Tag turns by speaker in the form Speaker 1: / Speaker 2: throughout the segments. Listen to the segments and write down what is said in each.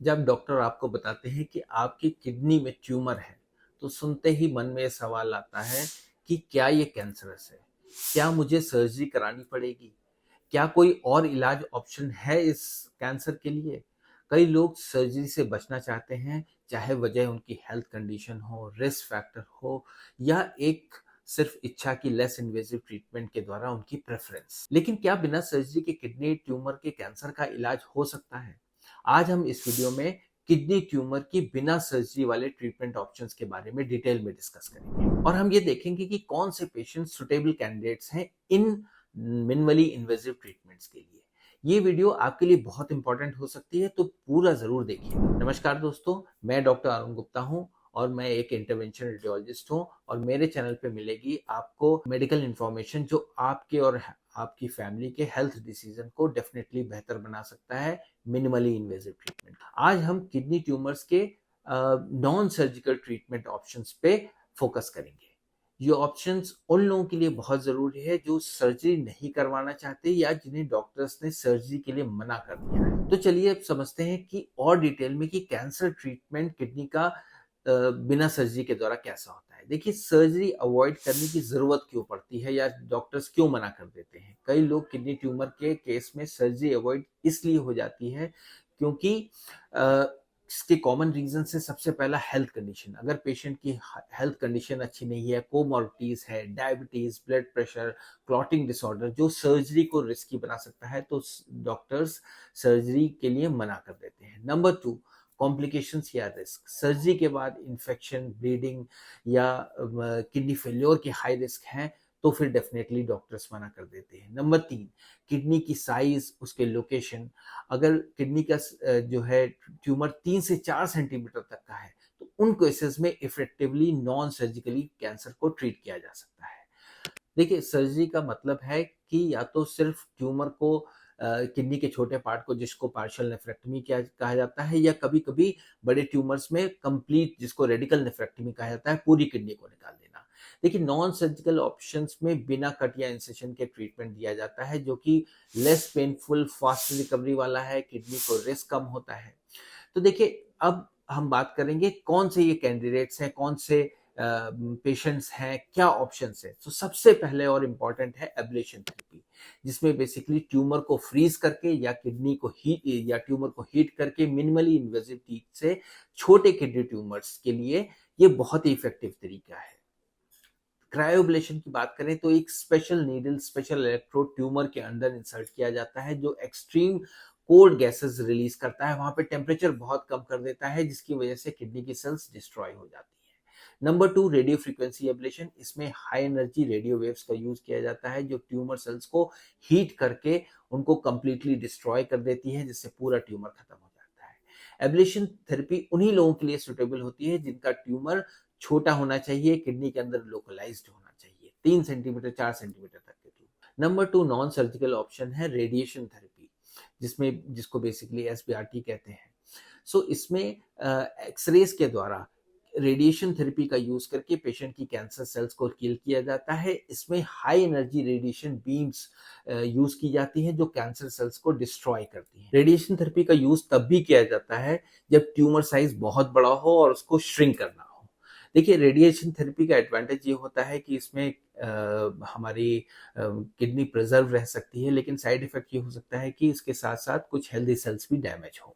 Speaker 1: जब डॉक्टर आपको बताते हैं कि आपकी किडनी में ट्यूमर है, तो सुनते ही मन में सवाल आता है कि क्या ये कैंसरस है? क्या मुझे सर्जरी करानी पड़ेगी? क्या कोई और इलाज ऑप्शन है इस कैंसर के लिए? कई लोग सर्जरी से बचना चाहते हैं, चाहे वजह उनकी हेल्थ कंडीशन हो, रिस्क फैक्टर हो या एक सिर्फ इच्छा की लेस इन्वेजिव ट्रीटमेंट के द्वारा उनकी प्रेफरेंस। लेकिन क्या बिना सर्जरी के किडनी ट्यूमर के कैंसर का इलाज हो सकता है? आज हम इस वीडियो में किडनी ट्यूमर की बिना सर्जरी वाले ट्रीटमेंट ऑप्शंस के बारे में डिटेल में डिस्कस करेंगे और हम ये देखेंगे कि कौन से पेशेंट सुटेबल कैंडिडेट्स हैं इन मिनिमली इन्वेजिव ट्रीटमेंट्स के लिए। ये वीडियो आपके लिए बहुत इंपॉर्टेंट हो सकती है, तो पूरा जरूर देखिए। नमस्कार दोस्तों, मैं डॉक्टर अरुण गुप्ता हूँ और मैं एक इंटरवेंशन रेडियोलॉजिस्ट हूँ और मेरे चैनल पे मिलेगी आपको मेडिकल इंफॉर्मेशन जो आपके और आपकी फैमिली के हेल्थ डिसीजन को डेफिनेटली बेहतर बना सकता है। Minimally invasive treatment. आज हम किडनी ट्यूमर्स के नॉन सर्जिकल ट्रीटमेंट ऑप्शंस पे फोकस करेंगे। ये ऑप्शंस उन लोगों के लिए बहुत जरूरी है जो सर्जरी नहीं करवाना चाहते या जिन्हें डॉक्टर्स ने सर्जरी के लिए मना कर दिया है। तो चलिए अब समझते हैं कि और डिटेल में कि कैंसर ट्रीटमेंट किडनी का बिना सर्जरी के द्वारा कैसा होता है। देखिए, सर्जरी अवॉइड करने की जरूरत क्यों पड़ती है या डॉक्टर्स क्यों मना कर देते हैं? कई लोग किडनी ट्यूमर के केस में सर्जरी अवॉइड इसलिए हो जाती है क्योंकि इसके कॉमन रीजन से सबसे पहला हेल्थ कंडीशन। अगर पेशेंट की हेल्थ कंडीशन अच्छी नहीं है, कोमॉर्बिडिटीज है, diabetes, blood pressure, clotting disorder जो सर्जरी को रिस्की बना सकता है, तो डॉक्टर्स सर्जरी के लिए मना कर देते हैं। नंबर 2, कॉम्प्लिकेशंस या रिस्क। सर्जरी के बाद इंफेक्शन, ब्लीडिंग या किडनी फेल्योर के हाई रिस्क हैं, तो फिर डेफिनेटली डॉक्टर्स मना कर देते हैं। नंबर 3, किडनी की साइज, उसके लोकेशन। अगर किडनी का जो है ट्यूमर 3 से 4 सेंटीमीटर तक का है, तो उन केसेस में इफेक्टिवली नॉन सर्जिकली कैंसर को ट्रीट किया जा सकता है। देखिए, सर्जरी का मतलब है कि या तो सिर्फ ट्यूमर को किडनी के छोटे पार्ट को, जिसको पार्शियल नेफ्रेक्टमी किया कहा जाता है, या कभी कभी बड़े ट्यूमर्स में कंप्लीट, जिसको रेडिकल नेफ्रेक्टमी कहा जाता है, पूरी किडनी को निकाल देना। देखिए, नॉन सर्जिकल ऑप्शंस में बिना कट या इंसेशन के ट्रीटमेंट दिया जाता है, जो कि लेस पेनफुल, फास्ट रिकवरी वाला है, किडनी को रिस्क कम होता है। तो देखिए, अब हम बात करेंगे कौन से ये कैंडिडेट्स हैं, कौन से पेशेंट्स हैं, क्या ऑप्शंस है। तो सबसे पहले और इम्पॉर्टेंट है एब्लेशन थेरेपी, जिसमें बेसिकली ट्यूमर को फ्रीज करके या किडनी को हीट या ट्यूमर को हीट करके मिनिमली इन्वेजिव टीप से छोटे किडनी ट्यूमर्स के लिए ये बहुत ही इफेक्टिव तरीका है। क्रायोब्लेशन की बात करें तो एक special needle, special electrode tumour के अंदर इंसर्ट किया जाता है, जो एक्सट्रीम कोल्ड गैसेस रिलीज करता है, वहां पे टेम्परेचर बहुत कम कर देता है, जिसकी वजह से किडनी की सेल्स डिस्ट्रॉय हो जाती है। Number 2, radio frequency ablation. इसमें हाई एनर्जी रेडियो वेव्स का यूज किया जाता है, जो ट्यूमर सेल्स को हीट करके उनको कंप्लीटली डिस्ट्रॉय कर देती है, जिससे पूरा ट्यूमर खत्म हो जाता है। एब्लेशन थेरेपी उन्हीं लोगों के लिए सुटेबल होती है जिनका ट्यूमर छोटा होना चाहिए, किडनी के अंदर लोकलाइज्ड होना चाहिए, 3 सेंटीमीटर 4 सेंटीमीटर तक के tumour. Number 2, non surgical option है रेडिएशन थेरेपी, जिसको बेसिकली एसबीआरटी कहते हैं। सो इसमें एक्सरेज के द्वारा रेडिएशन थेरेपी का यूज करके पेशेंट की कैंसर सेल्स को किल किया जाता है। इसमें high energy radiation beams use की जाती हैं, जो कैंसर सेल्स को डिस्ट्रॉय करती हैं। रेडिएशन थेरेपी का यूज तब भी किया जाता है जब ट्यूमर साइज बहुत बड़ा हो और उसको श्रिंक करना हो। देखिए, रेडिएशन थेरेपी का एडवांटेज ये होता है कि इसमें हमारी किडनी प्रिजर्व रह सकती है, लेकिन साइड इफेक्ट ये हो सकता है कि इसके साथ साथ कुछ हेल्दी सेल्स भी डैमेज हो,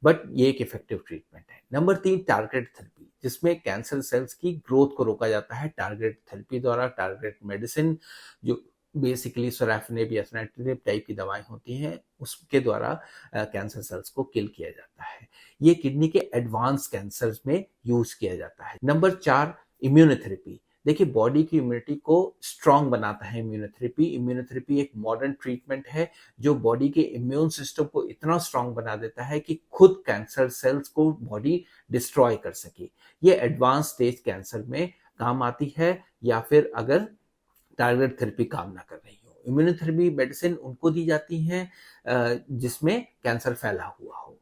Speaker 1: बट ये एक इफेक्टिव ट्रीटमेंट है। नंबर 3, टारगेट थेरेपी, जिसमें कैंसर सेल्स की ग्रोथ को रोका जाता है टारगेट थेरेपी द्वारा। टारगेट मेडिसिन, जो बेसिकली सोराफिनेब या सनाइट्रेब टाइप की दवाएं होती हैं, उसके द्वारा कैंसर सेल्स को किल किया जाता है। ये किडनी के एडवांस कैंसर में यूज किया जाता है। Number 4, immunotherapy. देखिए, बॉडी की इम्यूनिटी को स्ट्रांग बनाता है इम्यूनोथेरेपी। इम्यूनोथेरेपी एक मॉडर्न ट्रीटमेंट है जो बॉडी के इम्यून सिस्टम को इतना स्ट्रांग बना देता है कि खुद कैंसर सेल्स को बॉडी डिस्ट्रॉय कर सके। ये एडवांस स्टेज कैंसर में काम आती है, या फिर अगर टारगेट थेरेपी काम ना कर रही हो। इम्यूनोथेरेपी मेडिसिन उनको दी जाती हैं जिसमें कैंसर फैला हुआ हो।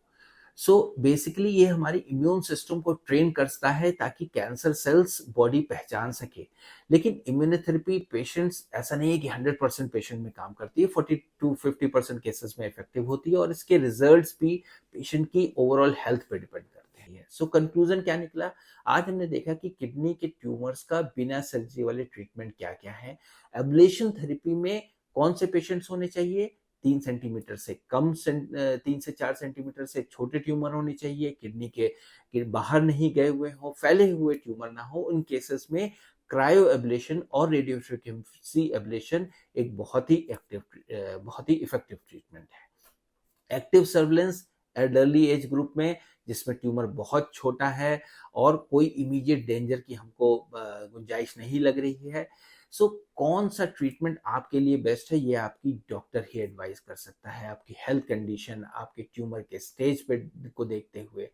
Speaker 1: सो बेसिकली ये हमारी इम्यून सिस्टम को ट्रेन करता है ताकि कैंसर सेल्स बॉडी पहचान सके। लेकिन इम्यूनोथेरेपी पेशेंट्स, ऐसा नहीं है कि 100% पेशेंट में काम करती है, 40 to 50% केसेस में इफेक्टिव होती है और इसके रिजल्ट्स भी पेशेंट की ओवरऑल हेल्थ पे डिपेंड करते हैं। सो कंक्लूजन क्या निकला? आज हमने देखा कि किडनी के ट्यूमर्स का बिना सर्जरी वाले ट्रीटमेंट क्या क्या है। एब्लेशन थेरेपी में कौन से पेशेंट्स होने चाहिए? 3 सेंटीमीटर से कम, 3 से 4 सेंटीमीटर से छोटे ट्यूमर होने चाहिए, किडनी के बाहर नहीं गए हुए हो, फैले हुए ट्यूमर ना हो। उन केसेस में क्रायो एब्लेशन और रेडियोफ्रीक्वेंसी एब्लेशन एक बहुत ही इफेक्टिव ट्रीटमेंट है। Active surveillance elderly age group में, जिसमें ट्यूमर बहुत छोटा है और कोई इमीडिएट डेंजर की हमको गुंजाइश नहीं लग रही है। सो कौन सा ट्रीटमेंट आपके लिए बेस्ट है, ये आपकी डॉक्टर ही एडवाइस कर सकता है, आपकी हेल्थ कंडीशन, आपके ट्यूमर के स्टेज पे को देखते हुए।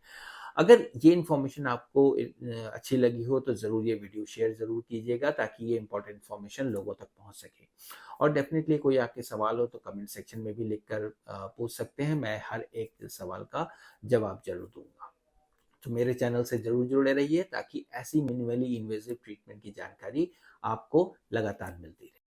Speaker 1: अगर ये इन्फॉर्मेशन आपको अच्छी लगी हो तो ज़रूर ये वीडियो शेयर ज़रूर कीजिएगा ताकि ये इंपॉर्टेंट इन्फॉर्मेशन लोगों तक पहुंच सके। और डेफिनेटली कोई आपके सवाल हो तो कमेंट सेक्शन में भी लिखकर पूछ सकते हैं, मैं हर एक सवाल का जवाब जरूर दूंगा। तो मेरे चैनल से जरूर जुड़े रहिए ताकि ऐसी मिनिमली इन्वेजिव ट्रीटमेंट की जानकारी आपको लगातार मिलती